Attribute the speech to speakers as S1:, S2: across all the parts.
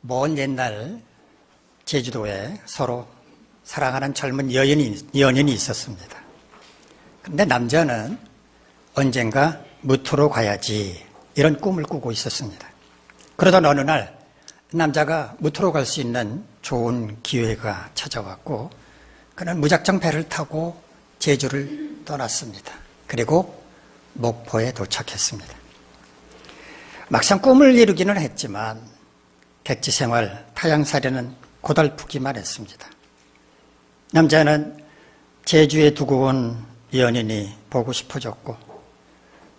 S1: 먼 옛날 제주도에 서로 사랑하는 젊은 연인이 있었습니다. 그런데 남자는 언젠가 무토로 가야지 이런 꿈을 꾸고 있었습니다. 그러던 어느 날 남자가 무토로 갈 수 있는 좋은 기회가 찾아왔고 그는 무작정 배를 타고 제주를 떠났습니다. 그리고 목포에 도착했습니다. 막상 꿈을 이루기는 했지만 백지생활, 타향살이는 고달프기만 했습니다. 남자는 제주에 두고 온 연인이 보고 싶어졌고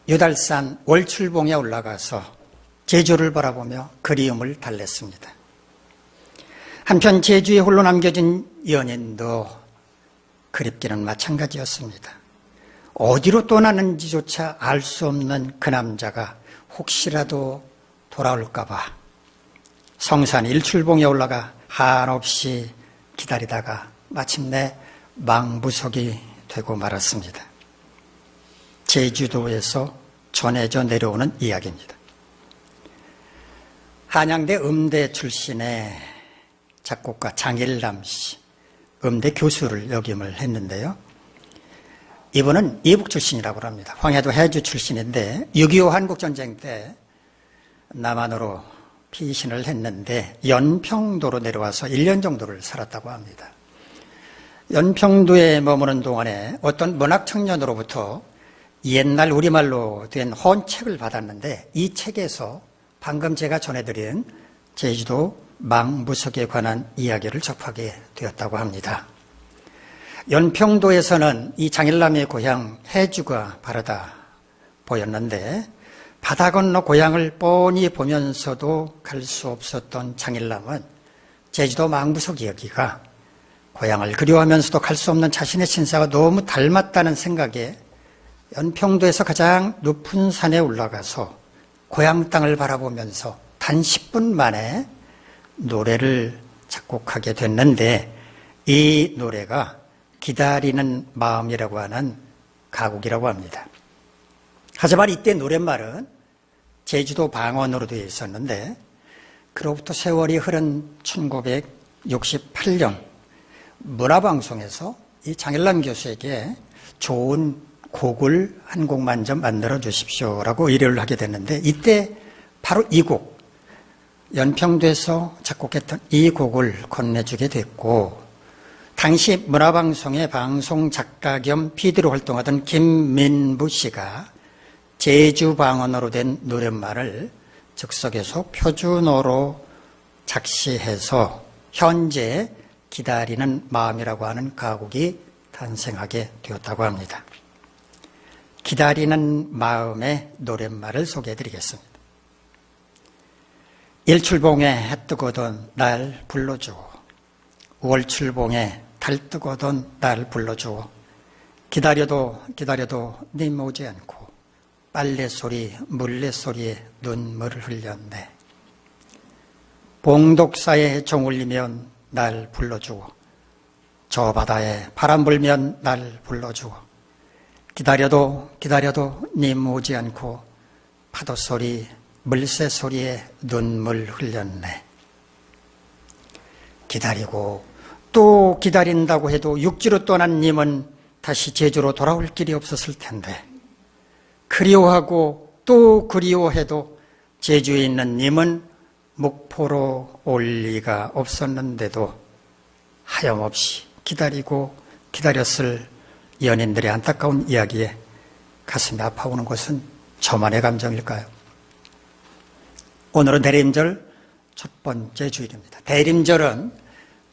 S1: 유달산 월출봉에 올라가서 제주를 바라보며 그리움을 달랬습니다. 한편 제주에 홀로 남겨진 연인도 그립기는 마찬가지였습니다. 어디로 떠나는지조차 알 수 없는 그 남자가 혹시라도 돌아올까 봐 성산 일출봉에 올라가 한없이 기다리다가 마침내 망부석이 되고 말았습니다. 제주도에서 전해져 내려오는 이야기입니다. 한양대 음대 출신의 작곡가 장일남 씨, 음대 교수를 역임을 했는데요. 이분은 이북 출신이라고 합니다. 황해도 해주 출신인데 6.25 한국전쟁 때 남한으로 피신을 했는데 연평도로 내려와서 1년 정도를 살았다고 합니다. 연평도에 머무는 동안에 어떤 문학청년으로부터 옛날 우리말로 된 헌책을 받았는데 이 책에서 방금 제가 전해드린 제주도 망부석에 관한 이야기를 접하게 되었다고 합니다. 연평도에서는 이 장일남의 고향 해주가 바라다 보였는데 바다 건너 고향을 뻔히 보면서도 갈 수 없었던 장일남은 제주도 망부석 이야기가 고향을 그리워하면서도 갈 수 없는 자신의 신사가 너무 닮았다는 생각에 연평도에서 가장 높은 산에 올라가서 고향 땅을 바라보면서 단 10분 만에 노래를 작곡하게 됐는데 이 노래가 기다리는 마음이라고 하는 가곡이라고 합니다. 하지만 이때 노랫말은 제주도 방언으로 되어 있었는데 그로부터 세월이 흐른 1968년 문화방송에서 이 장일남 교수에게 좋은 곡을 한 곡만 좀 만들어 주십시오라고 의뢰를 하게 됐는데 이때 바로 이 곡, 연평도에서 작곡했던 이 곡을 건네주게 됐고 당시 문화방송의 방송 작가 겸 PD로 활동하던 김민부 씨가 제주 방언으로 된 노랫말을 즉석에서 표준어로 작시해서 현재 기다리는 마음이라고 하는 가곡이 탄생하게 되었다고 합니다. 기다리는 마음의 노랫말을 소개해드리겠습니다. 일출봉에 해 뜨거던 날 불러주오. 월출봉에 달 뜨거던 날 불러주오. 기다려도 님 오지 않고 빨래소리 물레소리에 눈물을 흘렸네. 봉독사에 종 울리면 날 불러주오. 저 바다에 바람 불면 날 불러주오. 기다려도 님 오지 않고 파도소리 물새 소리에 눈물 흘렸네. 기다리고 또 기다린다고 해도 육지로 떠난 님은 다시 제주로 돌아올 길이 없었을 텐데 그리워하고 또 그리워해도 제주에 있는 님은 목포로 올 리가 없었는데도 하염없이 기다렸을 연인들의 안타까운 이야기에 가슴이 아파오는 것은 저만의 감정일까요? 오늘은 대림절 첫 번째 주일입니다. 대림절은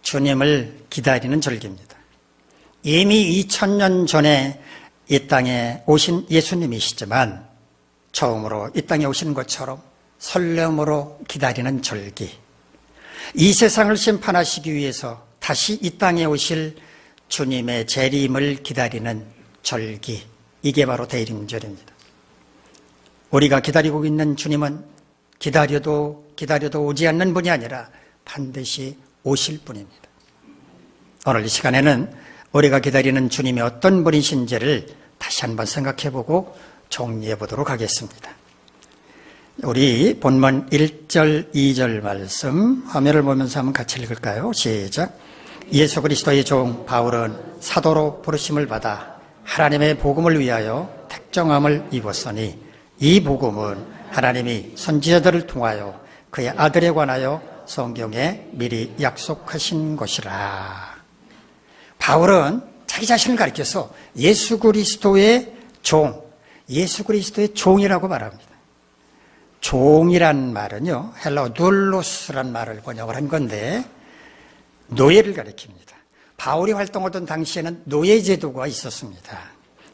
S1: 주님을 기다리는 절기입니다. 이미 2000년 전에 이 땅에 오신 예수님이시지만 처음으로 이 땅에 오신 것처럼 설렘으로 기다리는 절기. 이 세상을 심판하시기 위해서 다시 이 땅에 오실 주님의 재림을 기다리는 절기. 이게 바로 대림절입니다. 우리가 기다리고 있는 주님은 기다려도 오지 않는 분이 아니라 반드시 오실 분입니다. 오늘 이 시간에는 우리가 기다리는 주님이 어떤 분이신지를 다시 한번 생각해보고 정리해 보도록 하겠습니다. 우리 본문 1절, 2절 말씀 화면을 보면서 한번 같이 읽을까요? 시작. 예수 그리스도의 종 바울은 사도로 부르심을 받아 하나님의 복음을 위하여 택정함을 입었으니 이 복음은 하나님이 선지자들을 통하여 그의 아들에 관하여 성경에 미리 약속하신 것이라. 바울은 자기 자신을 가리켜서 예수 그리스도의 종, 예수 그리스도의 종이라고 말합니다. 종이란 말은요, 헬라어 둘로스란 말을 번역을 한 건데 노예를 가리킵니다. 바울이 활동하던 당시에는 노예 제도가 있었습니다.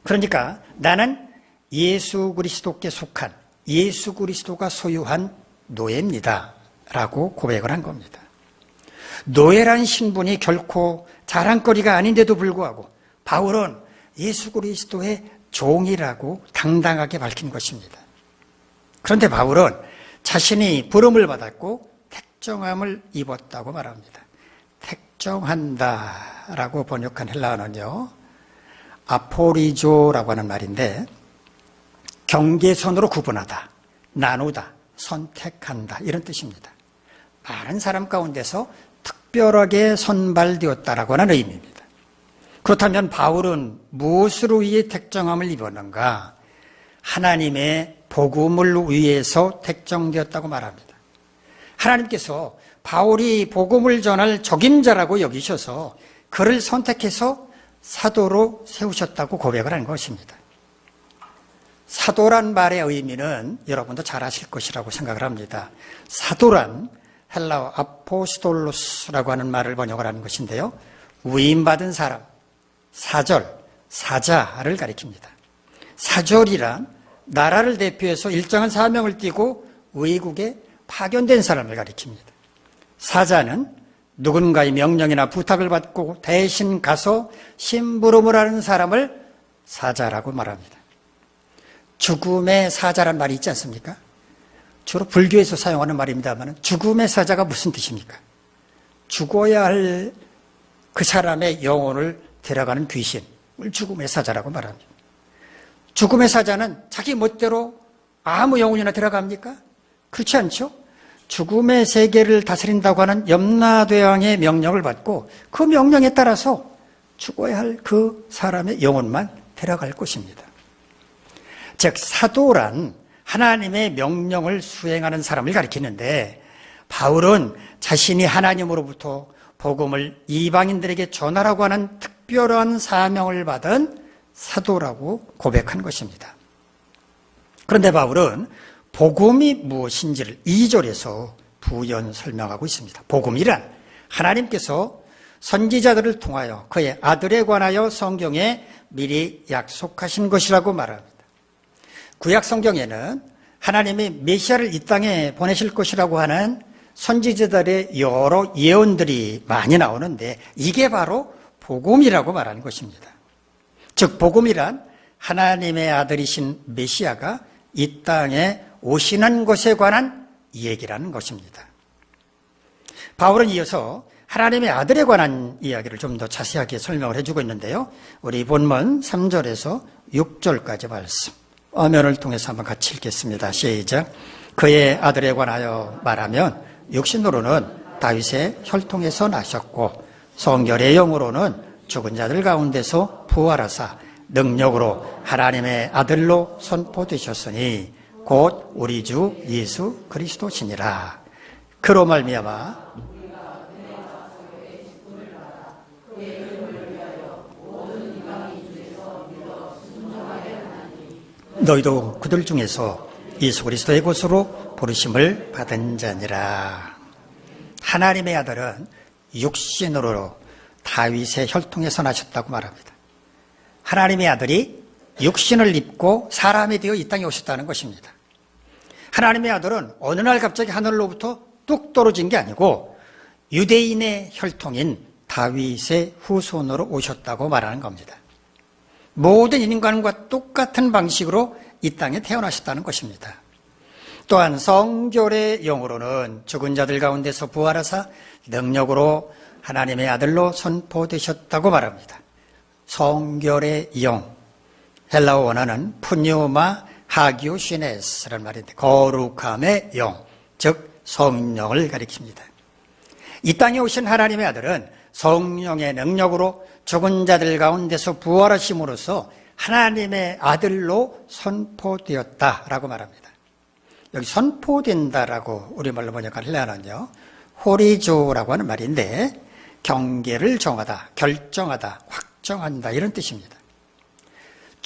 S1: 그러니까 나는 예수 그리스도께 속한, 예수 그리스도가 소유한 노예입니다 라고 고백을 한 겁니다. 노예란 신분이 결코 자랑거리가 아닌데도 불구하고 바울은 예수 그리스도의 종이라고 당당하게 밝힌 것입니다. 그런데 바울은 자신이 부름을 받았고 택정함을 입었다고 말합니다. 택정한다라고 번역한 헬라어는요, 아포리조라고 하는 말인데 경계선으로 구분하다, 나누다, 선택한다 이런 뜻입니다. 많은 사람 가운데서 특별하게 선발되었다라고 하는 의미입니다. 그렇다면 바울은 무엇으로 위해 택정함을 입었는가? 하나님의 복음을 위해서 택정되었다고 말합니다. 하나님께서 바울이 복음을 전할 적임자라고 여기셔서 그를 선택해서 사도로 세우셨다고 고백을 한 것입니다. 사도란 말의 의미는 여러분도 잘 아실 것이라고 생각을 합니다. 사도란 헬라어 아포스톨로스라고 하는 말을 번역을 하는 것인데요, 위임받은 사람, 사절, 사자를 가리킵니다. 사절이란 나라를 대표해서 일정한 사명을 띠고 외국에 파견된 사람을 가리킵니다. 사자는 누군가의 명령이나 부탁을 받고 대신 가서 심부름을 하는 사람을 사자라고 말합니다. 죽음의 사자란 말이 있지 않습니까? 주로 불교에서 사용하는 말입니다만 죽음의 사자가 무슨 뜻입니까? 죽어야 할 그 사람의 영혼을 데려가는 귀신을 죽음의 사자라고 말합니다. 죽음의 사자는 자기 멋대로 아무 영혼이나 데려갑니까? 그렇지 않죠? 죽음의 세계를 다스린다고 하는 염라대왕의 명령을 받고 그 명령에 따라서 죽어야 할 그 사람의 영혼만 데려갈 것입니다. 즉 사도란 하나님의 명령을 수행하는 사람을 가리키는데 바울은 자신이 하나님으로부터 복음을 이방인들에게 전하라고 하는 특별한 사명을 받은 사도라고 고백한 것입니다. 그런데 바울은 복음이 무엇인지를 2절에서 부연 설명하고 있습니다. 복음이란 하나님께서 선지자들을 통하여 그의 아들에 관하여 성경에 미리 약속하신 것이라고 말합니다. 구약 성경에는 하나님이 메시아를 이 땅에 보내실 것이라고 하는 선지자들의 여러 예언들이 많이 나오는데 이게 바로 복음이라고 말하는 것입니다. 즉 복음이란 하나님의 아들이신 메시아가 이 땅에 오시는 것에 관한 얘기라는 것입니다. 바울은 이어서 하나님의 아들에 관한 이야기를 좀 더 자세하게 설명을 해주고 있는데요, 우리 본문 3절에서 6절까지 말씀 화면을 통해서 한번 같이 읽겠습니다. 시작. 그의 아들에 관하여 말하면 육신으로는 다윗의 혈통에서 나셨고 성결의 영으로는 죽은 자들 가운데서 부활하사 능력으로 하나님의 아들로 선포되셨으니 곧 우리 주 예수 그리스도시니라. 그로 말미암아 너희도 그들 중에서 예수 그리스도의 것으로 부르심을 받은 자니라. 하나님의 아들은 육신으로 다윗의 혈통에서 나셨다고 말합니다. 하나님의 아들이 육신을 입고 사람이 되어 이 땅에 오셨다는 것입니다. 하나님의 아들은 어느 날 갑자기 하늘로부터 뚝 떨어진 게 아니고 유대인의 혈통인 다윗의 후손으로 오셨다고 말하는 겁니다. 모든 인간과 똑같은 방식으로 이 땅에 태어나셨다는 것입니다. 또한 성결의 영으로는 죽은 자들 가운데서 부활하사 능력으로 하나님의 아들로 선포되셨다고 말합니다. 성결의 영, 헬라어 원어는 푸뉴마 하기오시네스라는 말인데 거룩함의 영, 즉 성령을 가리킵니다. 이 땅에 오신 하나님의 아들은 성령의 능력으로 죽은 자들 가운데서 부활하심으로써 하나님의 아들로 선포되었다라고 말합니다. 여기 선포된다라고 우리말로 번역하려면요, 호리조라고 하는 말인데 경계를 정하다, 결정하다, 확정한다 이런 뜻입니다.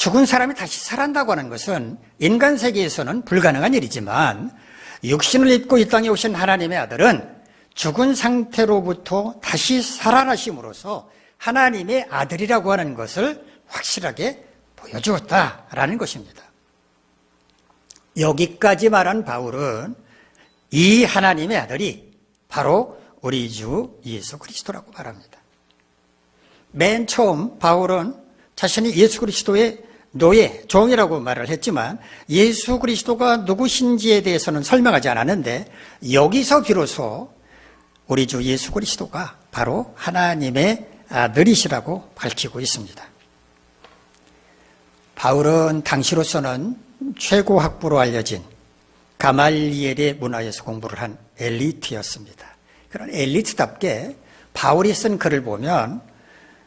S1: 죽은 사람이 다시 살아난다고 하는 것은 인간 세계에서는 불가능한 일이지만 육신을 입고 이 땅에 오신 하나님의 아들은 죽은 상태로부터 다시 살아나심으로써 하나님의 아들이라고 하는 것을 확실하게 보여주었다라는 것입니다. 여기까지 말한 바울은 이 하나님의 아들이 바로 우리 주 예수 그리스도라고 말합니다. 맨 처음 바울은 자신이 예수 그리스도의 노예, 종이라고 말을 했지만 예수 그리스도가 누구신지에 대해서는 설명하지 않았는데 여기서 비로소 우리 주 예수 그리스도가 바로 하나님의 아들이시라고 밝히고 있습니다. 바울은 당시로서는 최고 학부로 알려진 가말리엘의 문화에서 공부를 한 엘리트였습니다. 그런 엘리트답게 바울이 쓴 글을 보면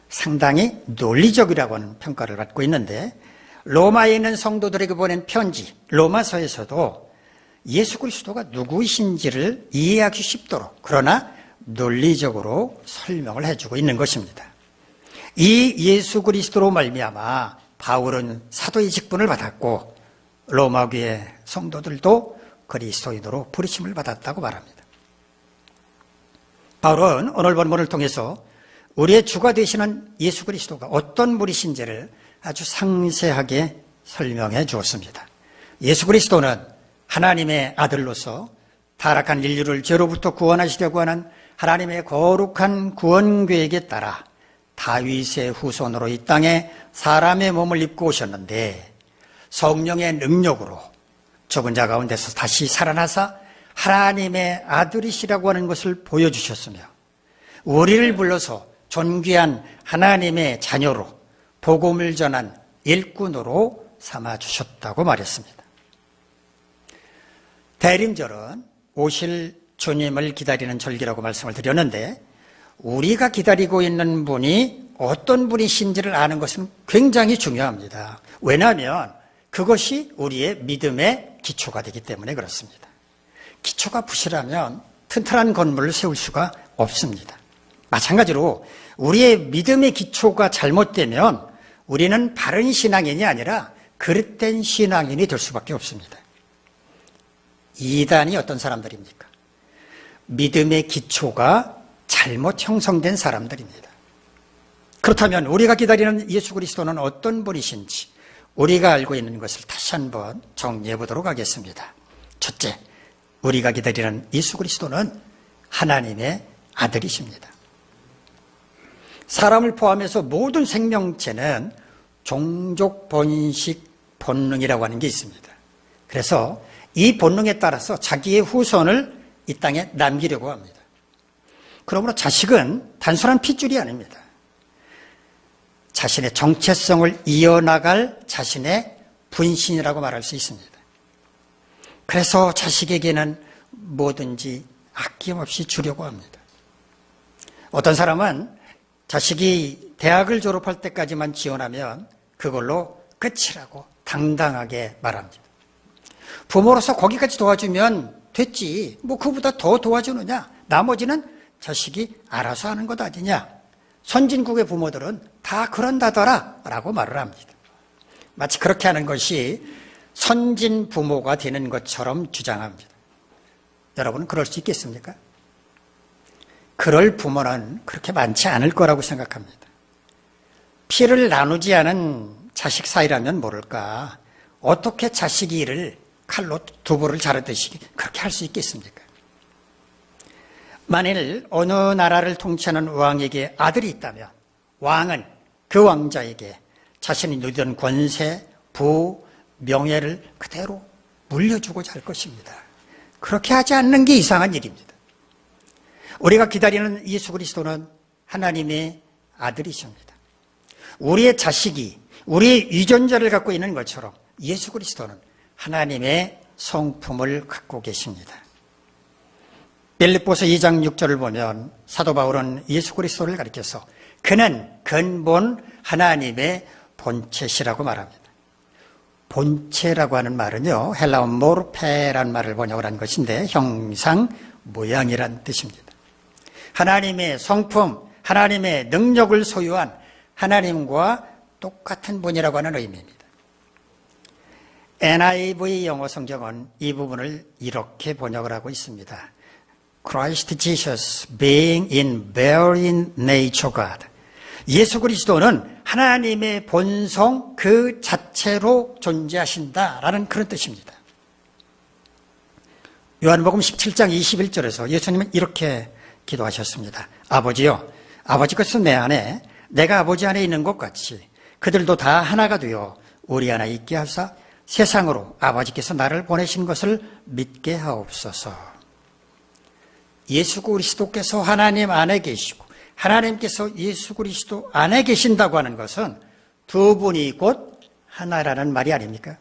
S1: 상당히 논리적이라고 하는 평가를 받고 있는데 로마에 있는 성도들에게 보낸 편지 로마서에서도 예수 그리스도가 누구이신지를 이해하기 쉽도록 그러나 논리적으로 설명을 해주고 있는 것입니다. 이 예수 그리스도로 말미암아 바울은 사도의 직분을 받았고 로마 교회 성도들도 그리스도인으로 부르심을 받았다고 말합니다. 바울은 오늘 본문을 통해서 우리의 주가 되시는 예수 그리스도가 어떤 분이신지를 아주 상세하게 설명해 주었습니다. 예수 그리스도는 하나님의 아들로서 타락한 인류를 죄로부터 구원하시려고 하는 하나님의 거룩한 구원 계획에 따라 다윗의 후손으로 이 땅에 사람의 몸을 입고 오셨는데 성령의 능력으로 죽은 자 가운데서 다시 살아나사 하나님의 아들이시라고 하는 것을 보여주셨으며 우리를 불러서 존귀한 하나님의 자녀로 복음을 전한 일꾼으로 삼아주셨다고 말했습니다. 대림절은 오실 주님을 기다리는 절기라고 말씀을 드렸는데 우리가 기다리고 있는 분이 어떤 분이신지를 아는 것은 굉장히 중요합니다. 왜냐하면 그것이 우리의 믿음의 기초가 되기 때문에 그렇습니다. 기초가 부실하면 튼튼한 건물을 세울 수가 없습니다. 마찬가지로 우리의 믿음의 기초가 잘못되면 우리는 바른 신앙인이 아니라 그릇된 신앙인이 될 수밖에 없습니다. 이단이 어떤 사람들입니까? 믿음의 기초가 잘못 형성된 사람들입니다. 그렇다면 우리가 기다리는 예수 그리스도는 어떤 분이신지 우리가 알고 있는 것을 다시 한번 정리해 보도록 하겠습니다. 첫째, 우리가 기다리는 예수 그리스도는 하나님의 아들이십니다. 사람을 포함해서 모든 생명체는 종족 번식 본능이라고 하는 게 있습니다. 그래서 이 본능에 따라서 자기의 후손을 이 땅에 남기려고 합니다. 그러므로 자식은 단순한 핏줄이 아닙니다. 자신의 정체성을 이어나갈 자신의 분신이라고 말할 수 있습니다. 그래서 자식에게는 뭐든지 아낌없이 주려고 합니다. 어떤 사람은 자식이 대학을 졸업할 때까지만 지원하면 그걸로 끝이라고 당당하게 말합니다. 부모로서 거기까지 도와주면 됐지, 뭐 그보다 더 도와주느냐, 나머지는 자식이 알아서 하는 것 아니냐. 선진국의 부모들은 다 그런다더라 라고 말을 합니다. 마치 그렇게 하는 것이 선진 부모가 되는 것처럼 주장합니다. 여러분은 그럴 수 있겠습니까? 그럴 부모는 그렇게 많지 않을 거라고 생각합니다. 피를 나누지 않은 자식 사이라면 모를까 어떻게 자식이 일을 칼로 두부를 자르듯이 그렇게 할 수 있겠습니까? 만일 어느 나라를 통치하는 왕에게 아들이 있다면 왕은 그 왕자에게 자신이 누리던 권세, 부, 명예를 그대로 물려주고자 할 것입니다. 그렇게 하지 않는 게 이상한 일입니다. 우리가 기다리는 예수 그리스도는 하나님의 아들이십니다. 우리의 자식이 우리의 유전자를 갖고 있는 것처럼 예수 그리스도는 하나님의 성품을 갖고 계십니다. 빌립보서 2장 6절을 보면 사도 바울은 예수 그리스도를 가리켜서 그는 근본 하나님의 본체시라고 말합니다. 본체라고 하는 말은요, 헬라어 모르페라는 말을 번역을 한 것인데 형상, 모양이란 뜻입니다. 하나님의 성품, 하나님의 능력을 소유한 하나님과 똑같은 분이라고 하는 의미입니다. NIV 영어 성경은 이 부분을 이렇게 번역을 하고 있습니다. Christ Jesus being in very nature God. 예수 그리스도는 하나님의 본성 그 자체로 존재하신다라는 그런 뜻입니다. 요한복음 17장 21절에서 예수님은 이렇게 기도하셨습니다. 아버지요, 아버지 것은 내 안에 내가 아버지 안에 있는 것 같이 그들도 다 하나가 되어 우리 안에 있게 하사 세상으로 아버지께서 나를 보내신 것을 믿게 하옵소서. 예수 그리스도께서 하나님 안에 계시고 하나님께서 예수 그리스도 안에 계신다고 하는 것은 두 분이 곧 하나라는 말이 아닙니까?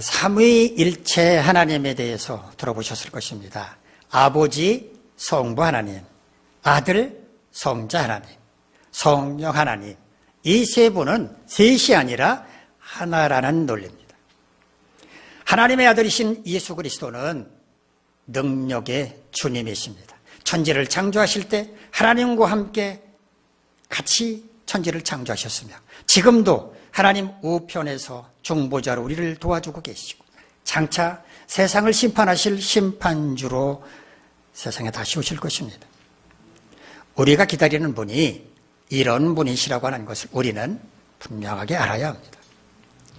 S1: 삼위일체 하나님에 대해서 들어보셨을 것입니다. 아버지, 성부 하나님, 아들, 성자 하나님, 성령 하나님, 이 세 분은 셋이 아니라 하나라는 논리입니다. 하나님의 아들이신 예수 그리스도는 능력의 주님이십니다. 천지를 창조하실 때 하나님과 함께 같이 천지를 창조하셨으며 지금도 하나님 우편에서 중보자로 우리를 도와주고 계시고 장차 세상을 심판하실 심판주로 세상에 다시 오실 것입니다. 우리가 기다리는 분이 이런 분이시라고 하는 것을 우리는 분명하게 알아야 합니다.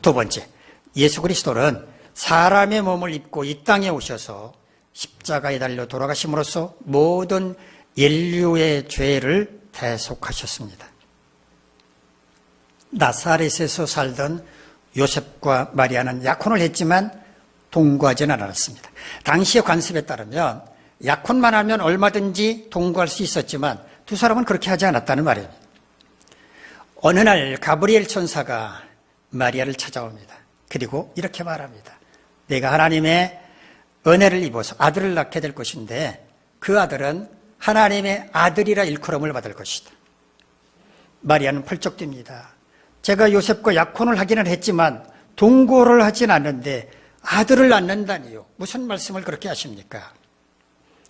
S1: 두 번째, 예수 그리스도는 사람의 몸을 입고 이 땅에 오셔서 십자가에 달려 돌아가심으로써 모든 인류의 죄를 대속하셨습니다. 나사렛에서 살던 요셉과 마리아는 약혼을 했지만 동거하지는 않았습니다. 당시의 관습에 따르면 약혼만 하면 얼마든지 동거할 수 있었지만 두 사람은 그렇게 하지 않았다는 말입니다. 어느 날 가브리엘 천사가 마리아를 찾아옵니다. 그리고 이렇게 말합니다. 내가 하나님의 은혜를 입어서 아들을 낳게 될 것인데 그 아들은 하나님의 아들이라 일컬음을 받을 것이다. 마리아는 펄쩍 뜁니다. 제가 요셉과 약혼을 하기는 했지만 동거를 하진 않는데 아들을 낳는다니요. 무슨 말씀을 그렇게 하십니까?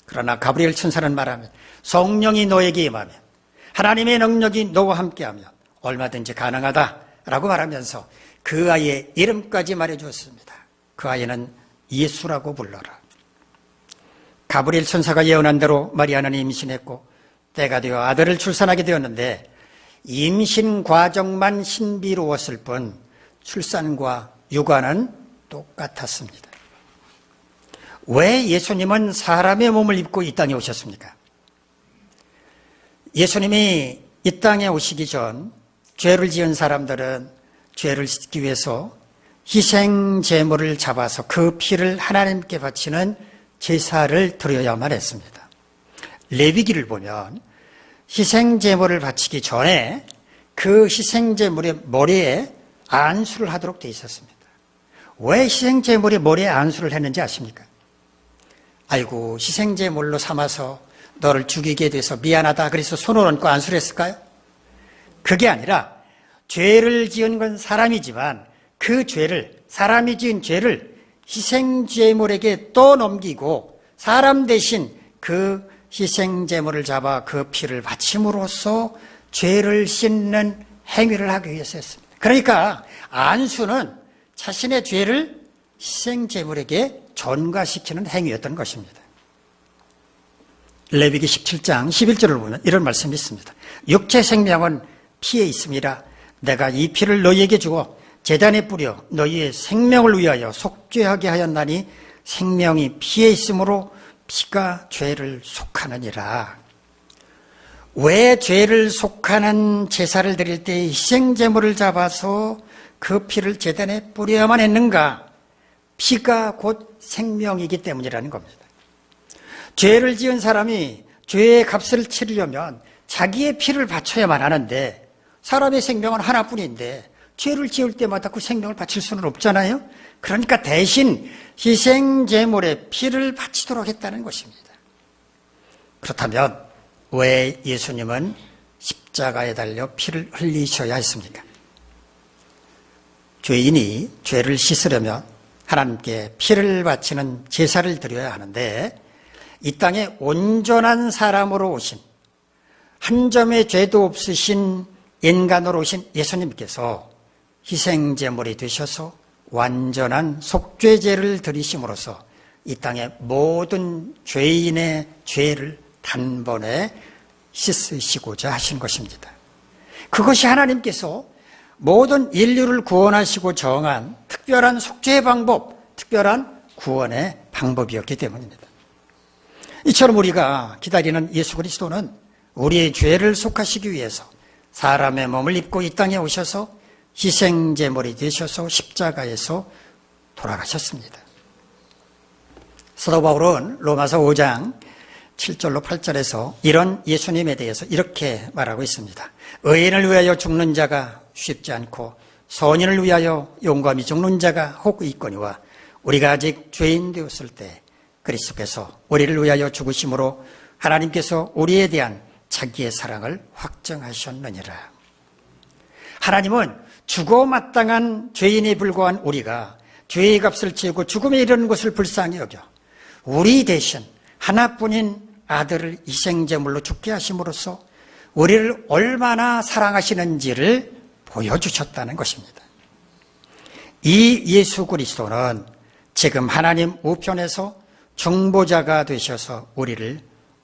S1: 그러나 가브리엘 천사는 말하면 성령이 너에게 임하면 하나님의 능력이 너와 함께하면 얼마든지 가능하다라고 말하면서 그 아이의 이름까지 말해주었습니다. 그 아이는 예수라고 불러라. 가브리엘 천사가 예언한 대로 마리아는 임신했고 때가 되어 아들을 출산하게 되었는데 임신 과정만 신비로웠을 뿐 출산과 육아는 똑같았습니다. 왜 예수님은 사람의 몸을 입고 이 땅에 오셨습니까? 예수님이 이 땅에 오시기 전 죄를 지은 사람들은 죄를 씻기 위해서 희생 제물을 잡아서 그 피를 하나님께 바치는 제사를 드려야만 했습니다. 레위기를 보면 희생 제물을 바치기 전에 그 희생 제물의 머리에 안수를 하도록 되어 있었습니다. 왜 희생 제물의 머리에 안수를 했는지 아십니까? 아이고, 희생 제물로 삼아서 너를 죽이게 돼서 미안하다 그래서 손을 얹고 안수를 했을까요? 그게 아니라 죄를 지은 건 사람이지만 그 죄를, 사람이 지은 죄를 희생제물에게 떠넘기고 사람 대신 그 희생제물을 잡아 그 피를 바침으로써 죄를 씻는 행위를 하기 위해서 했습니다. 그러니까 안수는 자신의 죄를 희생제물에게 전가시키는 행위였던 것입니다. 레위기 17장 11절을 보면 이런 말씀이 있습니다. 육체 생명은 피에 있음이라 내가 이 피를 너희에게 주어 제단에 뿌려 너희의 생명을 위하여 속죄하게 하였나니 생명이 피에 있으므로 피가 죄를 속하느니라. 왜 죄를 속하는 제사를 드릴 때 희생제물을 잡아서 그 피를 제단에 뿌려야만 했는가? 피가 곧 생명이기 때문이라는 겁니다. 죄를 지은 사람이 죄의 값을 치르려면 자기의 피를 바쳐야만 하는데 사람의 생명은 하나뿐인데 죄를 지을 때마다 그 생명을 바칠 수는 없잖아요. 그러니까 대신 희생제물의 피를 바치도록 했다는 것입니다. 그렇다면 왜 예수님은 십자가에 달려 피를 흘리셔야 했습니까? 죄인이 죄를 씻으려면 하나님께 피를 바치는 제사를 드려야 하는데 이 땅에 온전한 사람으로 오신, 한 점의 죄도 없으신 인간으로 오신 예수님께서 희생제물이 되셔서 완전한 속죄제를 드리심으로써 이 땅의 모든 죄인의 죄를 단번에 씻으시고자 하신 것입니다. 그것이 하나님께서 모든 인류를 구원하시고 정한 특별한 속죄의 방법, 특별한 구원의 방법이었기 때문입니다. 이처럼 우리가 기다리는 예수 그리스도는 우리의 죄를 속하시기 위해서 사람의 몸을 입고 이 땅에 오셔서 희생제물이 되셔서 십자가에서 돌아가셨습니다. 사도 바울은 로마서 5장 7절로 8절에서 이런 예수님에 대해서 이렇게 말하고 있습니다. 의인을 위하여 죽는 자가 쉽지 않고 선인을 위하여 용감히 죽는 자가 혹 있거니와 우리가 아직 죄인 되었을 때 그리스도께서 우리를 위하여 죽으심으로 하나님께서 우리에 대한 자기의 사랑을 확정하셨느니라. 하나님은 죽어 마땅한 죄인에 불과한 우리가 죄의 값을 치우고 죽음에 이르는 것을 불쌍히 여겨 우리 대신 하나뿐인 아들을 희생제물로 죽게 하심으로써 우리를 얼마나 사랑하시는지를 보여주셨다는 것입니다. 이 예수 그리스도는 지금 하나님 우편에서 중보자가 되셔서 우리를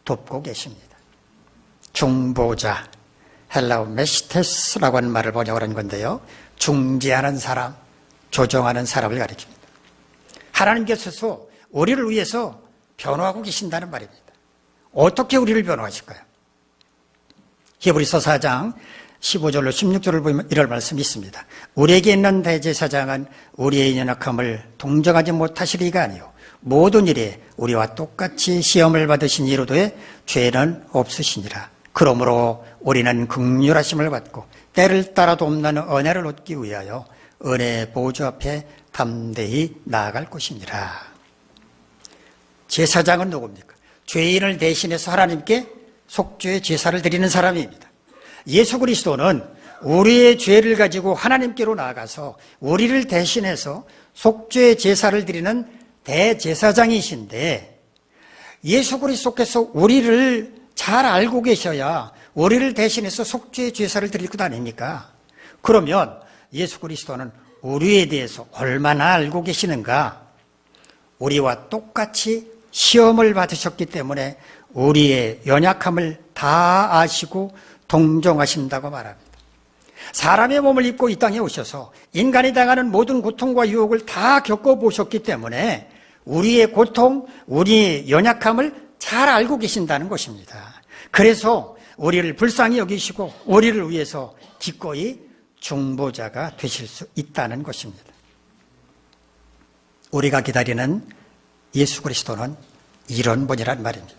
S1: 돕고 계십니다. 중보자, 헬라어 메시테스라고 하는 말을 번역을 한 건데요. 중재하는 사람, 조정하는 사람을 가리킵니다. 하나님께서 우리를 위해서 변호하고 계신다는 말입니다. 어떻게 우리를 변호하실까요? 히브리서 4장 15절로 16절을 보면 이런 말씀이 있습니다. 우리에게 있는 대제사장은 우리의 연약함을 동정하지 못하실 이가 아니요 모든 일에 우리와 똑같이 시험을 받으신 이로도에 죄는 없으시니라. 그러므로 우리는 긍휼하심을 받고 때를 따라 돕는 은혜를 얻기 위하여 은혜의 보좌 앞에 담대히 나아갈 것이니라. 제사장은 누굽니까? 죄인을 대신해서 하나님께 속죄의 제사를 드리는 사람입니다. 예수 그리스도는 우리의 죄를 가지고 하나님께로 나아가서 우리를 대신해서 속죄의 제사를 드리는 대제사장이신데 예수 그리스도께서 우리를 잘 알고 계셔야 우리를 대신해서 속죄의 제사를 드릴 것 아닙니까? 그러면 예수 그리스도는 우리에 대해서 얼마나 알고 계시는가? 우리와 똑같이 시험을 받으셨기 때문에 우리의 연약함을 다 아시고 동정하신다고 말합니다. 사람의 몸을 입고 이 땅에 오셔서 인간이 당하는 모든 고통과 유혹을 다 겪어보셨기 때문에 우리의 고통, 우리의 연약함을 잘 알고 계신다는 것입니다. 그래서 우리를 불쌍히 여기시고 우리를 위해서 기꺼이 중보자가 되실 수 있다는 것입니다. 우리가 기다리는 예수 그리스도는 이런 분이란 말입니다.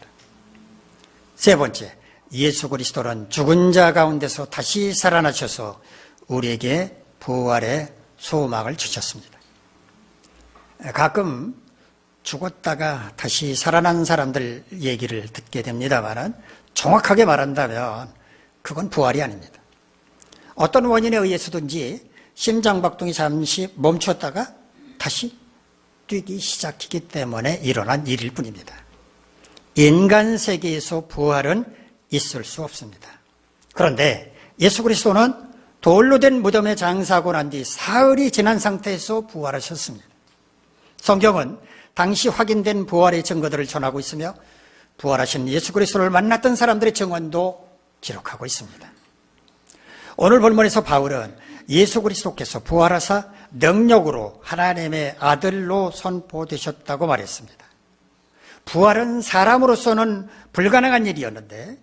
S1: 세 번째, 예수 그리스도는 죽은 자 가운데서 다시 살아나셔서 우리에게 부활의 소망을 주셨습니다. 가끔 죽었다가 다시 살아난 사람들 얘기를 듣게 됩니다만 정확하게 말한다면 그건 부활이 아닙니다. 어떤 원인에 의해서든지 심장박동이 잠시 멈췄다가 다시 뛰기 시작하기 때문에 일어난 일일 뿐입니다. 인간 세계에서 부활은 있을 수 없습니다. 그런데 예수 그리스도는 돌로 된 무덤에 장사하고 난 뒤 사흘이 지난 상태에서 부활하셨습니다. 성경은 당시 확인된 부활의 증거들을 전하고 있으며 부활하신 예수 그리스도를 만났던 사람들의 증언도 기록하고 있습니다. 오늘 본문에서 바울은 예수 그리스도께서 부활하사 능력으로 하나님의 아들로 선포되셨다고 말했습니다. 부활은 사람으로서는 불가능한 일이었는데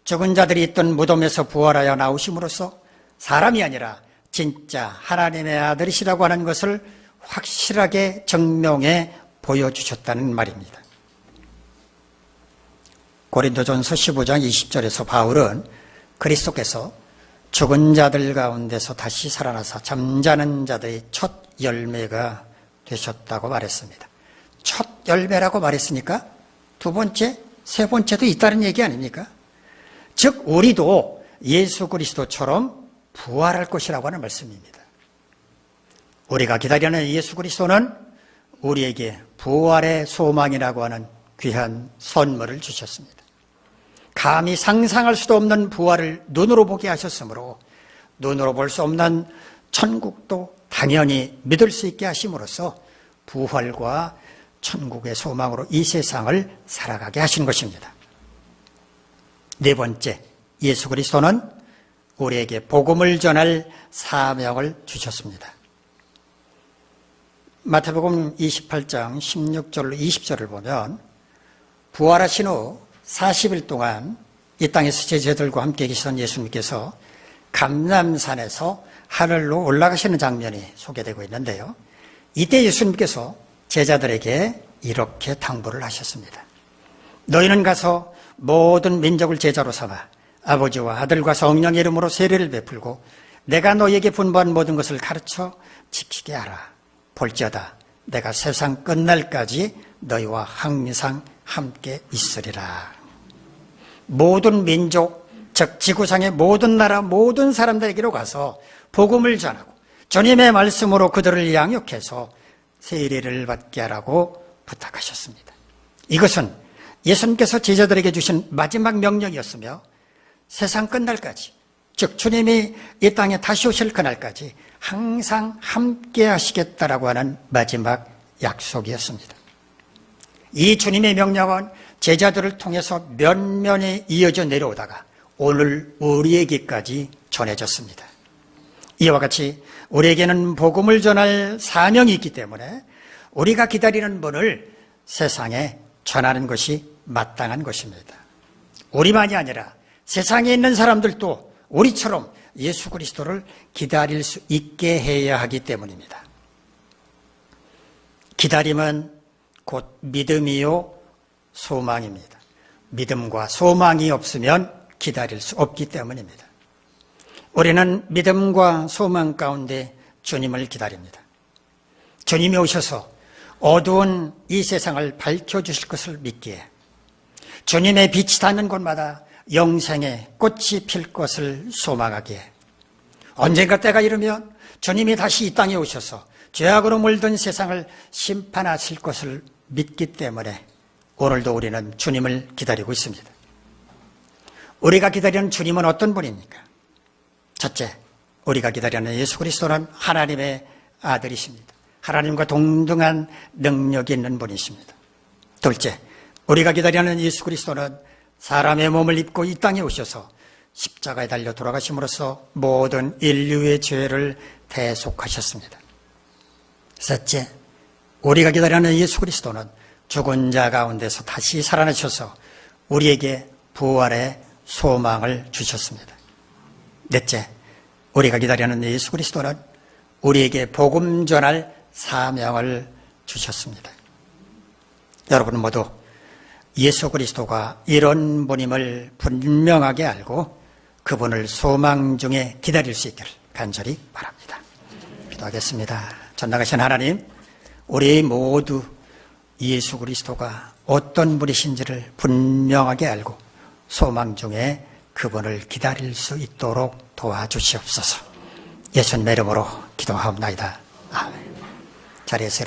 S1: 죽은 자들이 있던 무덤에서 부활하여 나오심으로써 사람이 아니라 진짜 하나님의 아들이시라고 하는 것을 확실하게 증명해 보여주셨다는 말입니다. 고린도전서 15장 20절에서 바울은 그리스도께서 죽은 자들 가운데서 다시 살아나서 잠자는 자들의 첫 열매가 되셨다고 말했습니다. 첫 열매라고 말했으니까 두 번째, 세 번째도 있다는 얘기 아닙니까? 즉 우리도 예수 그리스도처럼 부활할 것이라고 하는 말씀입니다. 우리가 기다리는 예수 그리스도는 우리에게 부활의 소망이라고 하는 귀한 선물을 주셨습니다. 감히 상상할 수도 없는 부활을 눈으로 보게 하셨으므로 눈으로 볼 수 없는 천국도 당연히 믿을 수 있게 하심으로써 부활과 천국의 소망으로 이 세상을 살아가게 하신 것입니다. 네 번째, 예수 그리스도는 우리에게 복음을 전할 사명을 주셨습니다. 마태복음 28장 16절로 20절을 보면 부활하신 후 40일 동안 이 땅에서 제자들과 함께 계시던 예수님께서 감람산에서 하늘로 올라가시는 장면이 소개되고 있는데요. 이때 예수님께서 제자들에게 이렇게 당부를 하셨습니다. 너희는 가서 모든 민족을 제자로 삼아 아버지와 아들과 성령의 이름으로 세례를 베풀고 내가 너희에게 분부한 모든 것을 가르쳐 지키게 하라. 볼지어다 내가 세상 끝날까지 너희와 항상 함께 있으리라. 모든 민족, 즉 지구상의 모든 나라, 모든 사람들에게로 가서 복음을 전하고 주님의 말씀으로 그들을 양육해서 세례를 받게 하라고 부탁하셨습니다. 이것은 예수님께서 제자들에게 주신 마지막 명령이었으며 세상 끝날까지, 즉 주님이 이 땅에 다시 오실 그날까지 항상 함께 하시겠다라고 하는 마지막 약속이었습니다. 이 주님의 명령은 제자들을 통해서 면면에 이어져 내려오다가 오늘 우리에게까지 전해졌습니다. 이와 같이 우리에게는 복음을 전할 사명이 있기 때문에 우리가 기다리는 분을 세상에 전하는 것이 마땅한 것입니다. 우리만이 아니라 세상에 있는 사람들도 우리처럼 예수 그리스도를 기다릴 수 있게 해야 하기 때문입니다. 기다림은 곧 믿음이요 소망입니다. 믿음과 소망이 없으면 기다릴 수 없기 때문입니다. 우리는 믿음과 소망 가운데 주님을 기다립니다. 주님이 오셔서 어두운 이 세상을 밝혀주실 것을 믿기에, 주님의 빛이 닿는 곳마다 영생의 꽃이 필 것을 소망하기에, 언젠가 때가 이르면 주님이 다시 이 땅에 오셔서 죄악으로 물든 세상을 심판하실 것을 믿기 때문에 오늘도 우리는 주님을 기다리고 있습니다. 우리가 기다리는 주님은 어떤 분입니까? 첫째, 우리가 기다리는 예수 그리스도는 하나님의 아들이십니다. 하나님과 동등한 능력이 있는 분이십니다. 둘째, 우리가 기다리는 예수 그리스도는 사람의 몸을 입고 이 땅에 오셔서 십자가에 달려 돌아가심으로써 모든 인류의 죄를 대속하셨습니다. 셋째, 우리가 기다리는 예수 그리스도는 죽은 자 가운데서 다시 살아나셔서 우리에게 부활의 소망을 주셨습니다. 넷째, 우리가 기다리는 예수 그리스도는 우리에게 복음 전할 사명을 주셨습니다. 여러분 모두 예수 그리스도가 이런 분임을 분명하게 알고 그분을 소망 중에 기다릴 수 있기를 간절히 바랍니다. 기도하겠습니다. 전능하신 하나님, 우리 모두 예수 그리스도가 어떤 분이신지를 분명하게 알고 소망 중에 그분을 기다릴 수 있도록 도와주시옵소서. 예수님의 이름으로 기도하옵나이다. 아멘. 자리에서